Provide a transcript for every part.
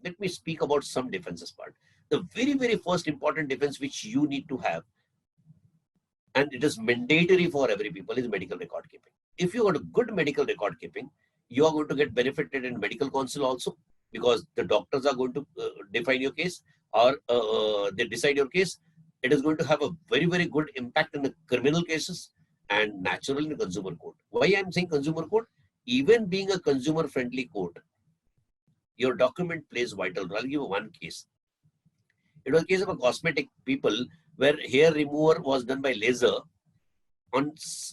let me speak about some defenses part. The very, very first important defense which you need to have, and it is mandatory for every people, is medical record keeping. If you got a good medical record keeping, you are going to get benefited in medical counsel also, because the doctors are going to define your case, or they decide your case. It is going to have a very, very good impact in the criminal cases and naturally in the consumer court. Why I am saying consumer court? Even being a consumer friendly court, your document plays vital role. I'll give you one case. It was a case of a cosmetic people where hair remover was done by laser. On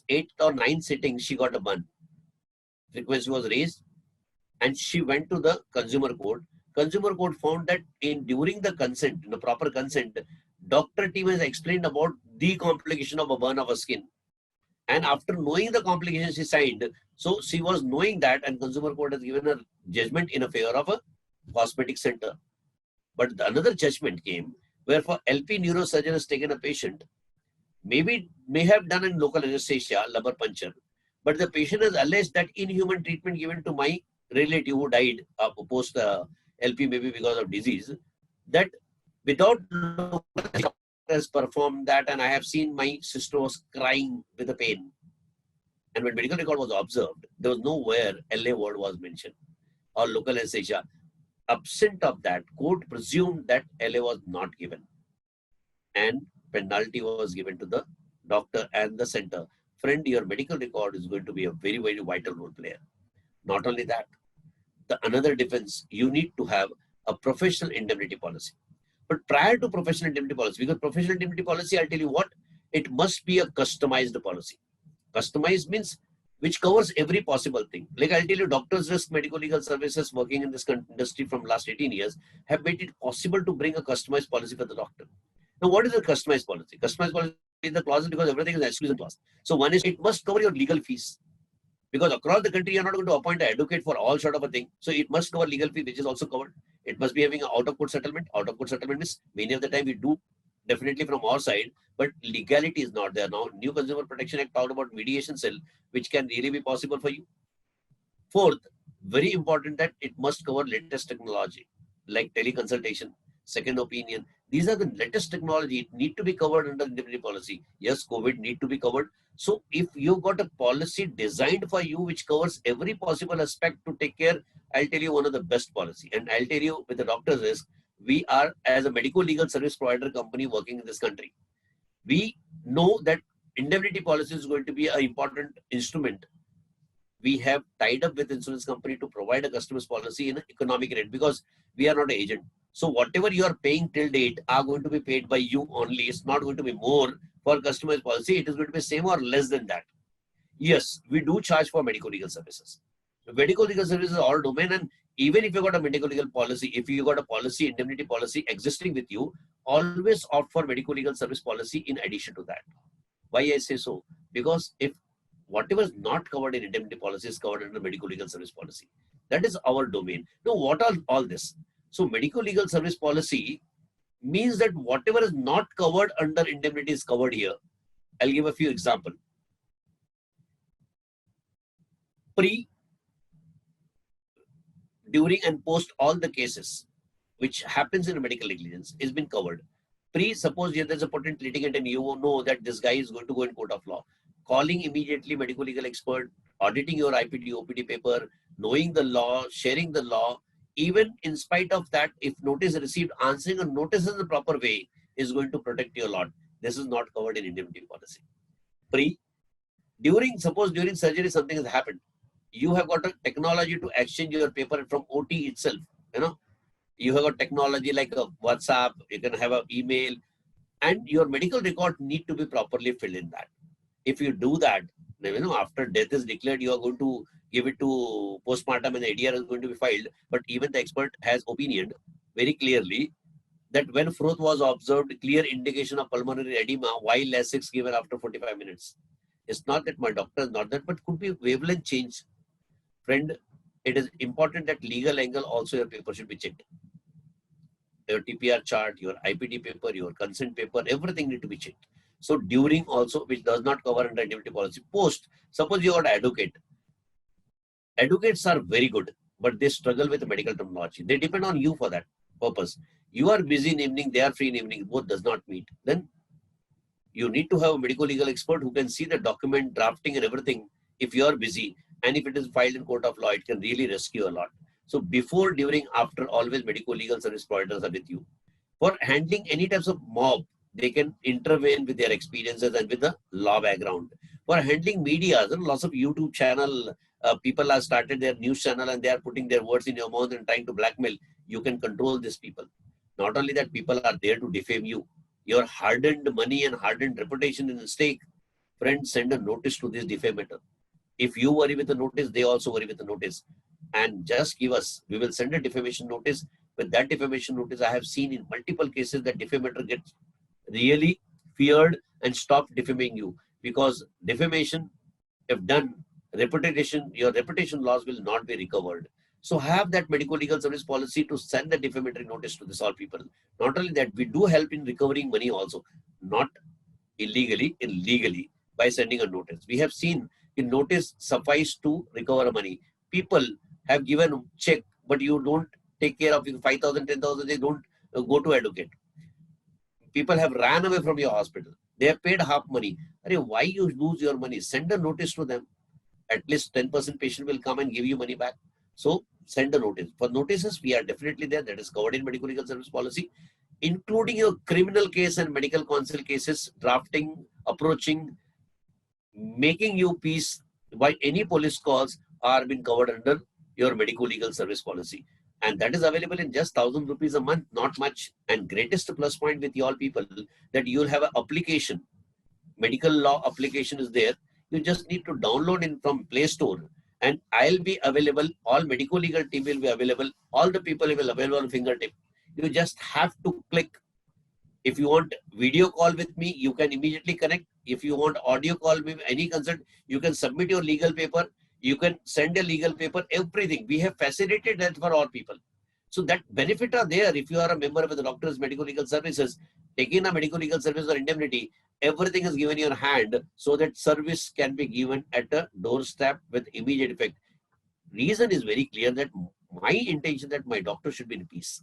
8th or 9th sitting, she got a bun. Frequency was raised and she went to the consumer court. Consumer court found that during the consent, in the proper consent, doctor team has explained about the complication of a burn of a skin. And after knowing the complication, she signed. So she was knowing that, and consumer court has given a judgment in a favor of a cosmetic center. But another judgment came where for LP neurosurgeon has taken a patient, may have done in local anesthesia, lumbar puncture, but the patient has alleged that inhuman treatment given to my relative who died post LP, maybe because of disease, that without has performed that, and I have seen my sister was crying with the pain. And when medical record was observed, there was nowhere LA word was mentioned or local anesthesia. Absent of that, court presumed that LA was not given, and penalty was given to the doctor and the center. Friend, your medical record is going to be a very, very vital role player. Not only that, the another defense, you need to have a professional indemnity policy. But prior to professional indemnity policy, because professional indemnity policy, I'll tell you what, it must be a customized policy. Customized means which covers every possible thing. Like I'll tell you, Doctors Risk Medical Legal Services working in this industry from last 18 years have made it possible to bring a customized policy for the doctor. Now, what is a customized policy? Customized policy is the clause because everything is an exclusion clause. So one is it must cover your legal fees. Because across the country, you're not going to appoint an advocate for all sort of a thing. So it must cover legal fee, which is also covered. It must be having an out-of-court settlement. Out-of-court settlement means many of the time we do definitely from our side, but legality is not there. Now, New Consumer Protection Act talked about mediation cell, which can really be possible for you. Fourth, very important that it must cover latest technology like teleconsultation, second opinion. These are the latest technology. It need to be covered under indemnity policy. Yes, COVID need to be covered. So if you got a policy designed for you, which covers every possible aspect to take care, I'll tell you one of the best policy. And I'll tell you with the Doctors Risk, we are as a medical legal service provider company working in this country. We know that indemnity policy is going to be an important instrument. We have tied up with insurance company to provide a customer's policy in an economic rate because we are not an agent. So whatever you are paying till date are going to be paid by you only. It's not going to be more for customer's policy. It is going to be same or less than that. Yes, we do charge for medical legal services. Medical legal services are all domain, and even if you got a medical legal policy, if you got a policy, indemnity policy existing with you, always opt for medical legal service policy in addition to that. Why I say so? Because if whatever is not covered in indemnity policy is covered under medical legal service policy, that is our domain. Now, what are all this? So medical legal service policy means that whatever is not covered under indemnity is covered here. I'll give a few examples. Pre, during and post all the cases which happens in a medical negligence is been covered. Pre, suppose there's a potent litigant and you know that this guy is going to go in court of law. Calling immediately medical legal expert, auditing your IPD, OPD paper, knowing the law, sharing the law. Even in spite of that, if notice is received, answering a notice in the proper way is going to protect your lot. This is not covered in indemnity policy. Pre, during, suppose during surgery something has happened. You have got a technology to exchange your paper from OT itself. You know, you have got technology like a WhatsApp, you can have an email, and your medical record need to be properly filled in that. If you do that, you know, after death is declared, you are going to give it to postmortem and the ADR is going to be filed. But even the expert has opinioned very clearly that when froth was observed, clear indication of pulmonary edema while Lasix given after 45 minutes. It's not that my doctor is not that, but could be wavelength change. Friend, it is important that legal angle also your paper should be checked. Your TPR chart, your IPD paper, your consent paper, everything need to be checked. So during also, which does not cover under indemnity policy. Post, suppose you got advocate. Advocates are very good. but they struggle with medical terminology. They depend on you for that purpose. You are busy in evening, they are free in evening, both does not meet. Then you need to have a medical legal expert who can see the document drafting and everything if you are busy. And if it is filed in court of law, it can really rescue a lot. So before, during, after, always medical legal service providers are with you. For handling any types of mob, they can intervene with their experiences and with the law background. For handling media, there are lots of YouTube channel, people have started their news channel and they are putting their words in your mouth and trying to blackmail. You can control these people. Not only that, people are there to defame you. Your hardened money and hardened reputation in stake. Friends, send a notice to this defamator. If you worry with the notice, they also worry with the notice. And just give us, we will send a defamation notice. With that defamation notice, I have seen in multiple cases that defamator gets really feared and stop defaming you, because defamation, if done, reputation, your reputation loss will not be recovered. So have that medical legal service policy to send the defamatory notice to this all people. Not only that, we do help in recovering money also, not illegally, illegally, by sending a notice. We have seen a notice suffice to recover money. People have given check, but you don't take care of 5,000, 10,000, they don't go to advocate. People have ran away from your hospital. They have paid half money. Why you lose your money? Send a notice to them. At least 10% patient will come and give you money back. So send a notice. For notices, we are definitely there. That is covered in medical legal service policy, including your criminal case and medical counsel cases, drafting, approaching, making you peace by any police calls are being covered under your medical legal service policy. And that is available in just 1,000 rupees a month, not much. And greatest plus point with you all people, that you will have an application. Medical law application is there. You just need to download it from Play Store, and I'll be available. All medical legal team will be available. All the people will be available on fingertip. You just have to click. If you want video call with me, you can immediately connect. If you want audio call with any consult, you can submit your legal paper. You can send a legal paper, everything. We have facilitated that for all people. So that benefit are there. If you are a member of the Doctors Medical Legal Services, taking a medical legal service or indemnity, everything is given in your hand so that service can be given at a doorstep with immediate effect. Reason is very clear, that my intention that my doctor should be in peace.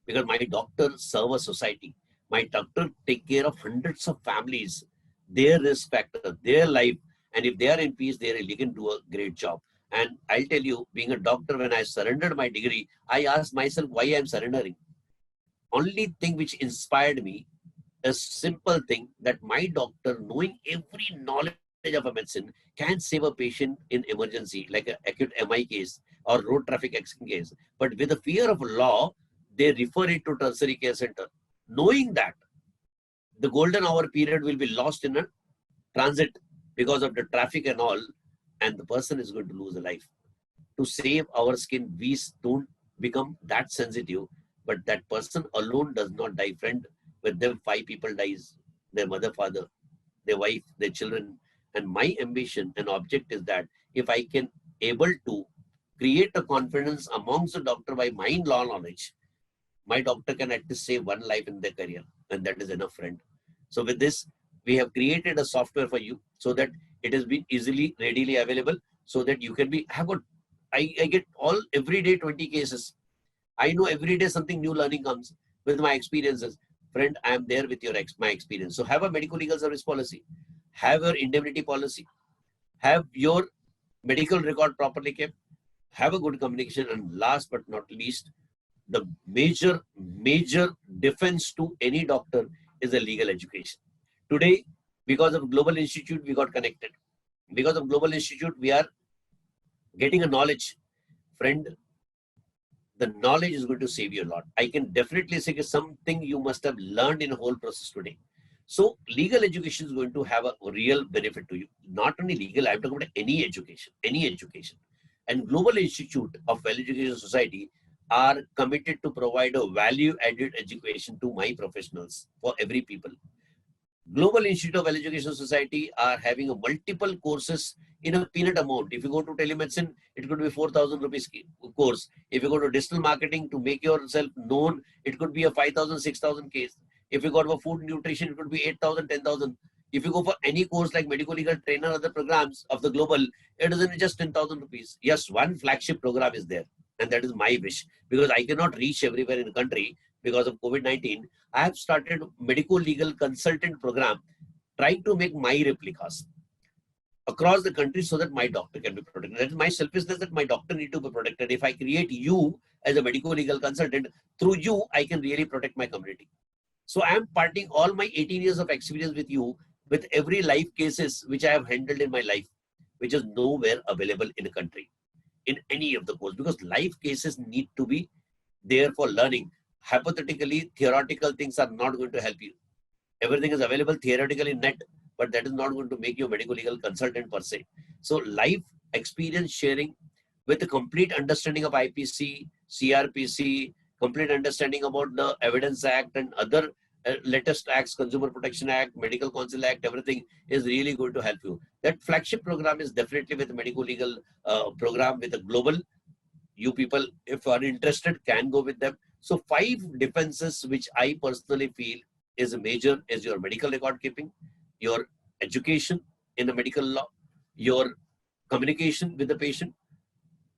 Because my doctor serve a society. My doctor take care of hundreds of families, their risk factor, their life. And if they are in peace, they really can do a great job. And I'll tell you, being a doctor, when I surrendered my degree, I asked myself why I'm surrendering. Only thing which inspired me, a simple thing, that my doctor, knowing every knowledge of a medicine, can save a patient in emergency, like an acute MI case or road traffic accident case. But with the fear of law, they refer it to tertiary care center, knowing that the golden hour period will be lost in a transit because of the traffic and all, and the person is going to lose a life. To save our skin, we don't become that sensitive, but that person alone does not die. Friend, with them 5 people dies, their mother, father, their wife, their children. And my ambition and object is that if I can able to create a confidence amongst the doctor by my law knowledge, my doctor can at least save 1 life in their career, and that is enough, friend. So with this, we have created a software for you so that it has been easily, readily available, so that you can be, I get all every day 20 cases. I know every day something new learning comes with my experiences. Friend, I am there with my experience. So have a medical legal service policy, have your indemnity policy, have your medical record properly kept, have a good communication, and last but not least, the major defense to any doctor is the legal education. Today, because of Global Institute, we got connected. Because of Global Institute, we are getting a knowledge. Friend, the knowledge is going to save you a lot. I can definitely say something you must have learned in the whole process today. So legal education is going to have a real benefit to you. Not only legal, I'm talking about any education, And Global Institute of Well Education Society are committed to provide a value-added education to my professionals, for every people. Global Institute of Well Education Society are having a multiple courses in a peanut amount. If you go to telemedicine, it could be 4,000 rupees course. If you go to digital marketing to make yourself known, it could be a 5,000, 6,000 case. If you go to food nutrition, it could be 8,000, 10,000. If you go for any course like medical legal trainer, other programs of the global, it isn't just 10,000 rupees. Yes, one flagship program is there. And that is my wish, because I cannot reach everywhere in the country because of COVID-19. I have started medical legal consultant program, trying to make my replicas across the country so that my doctor can be protected. That is my selfishness, that my doctor need to be protected. If I create you as a medical legal consultant, through you, I can really protect my community. So I am parting all my 18 years of experience with you, with every life cases which I have handled in my life, which is nowhere available in the country, in any of the course, because life cases need to be there for learning. Hypothetically, theoretical things are not going to help you. Everything is available theoretically in net, but that is not going to make you a medical legal consultant per se. So life experience sharing with a complete understanding of IPC, CRPC, complete understanding about the Evidence Act and other latest acts, Consumer Protection Act, Medical Council Act, everything is really going to help you. That flagship program is definitely with the medical legal program with a global. You people, if are interested, can go with them. So 5 defenses which I personally feel is a major is your medical record keeping, your education in the medical law, your communication with the patient,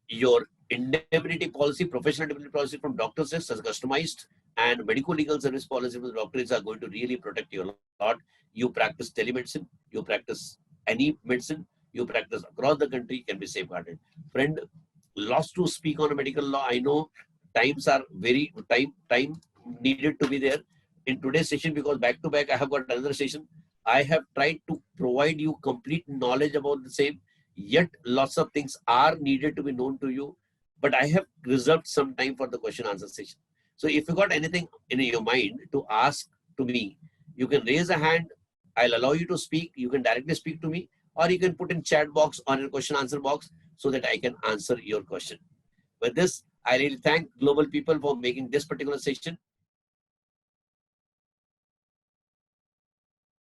your indemnity policy, professional indemnity policy from doctors as customized, and medical legal service policy from the doctors are going to really protect you a lot. You practice telemedicine, you practice any medicine, you practice across the country, can be safeguarded. Friend, lots to speak on a medical law. I know times are very time needed to be there in today's session, because back to back I have got another session. I have tried to provide you complete knowledge about the same, yet lots of things are needed to be known to you, but I have reserved some time for the question answer session. So if you got anything in your mind to ask to me, you can raise a hand. I'll allow you to speak. You can directly speak to me, or you can put in chat box or in question answer box so that I can answer your question. With this, I really thank global people for making this particular session.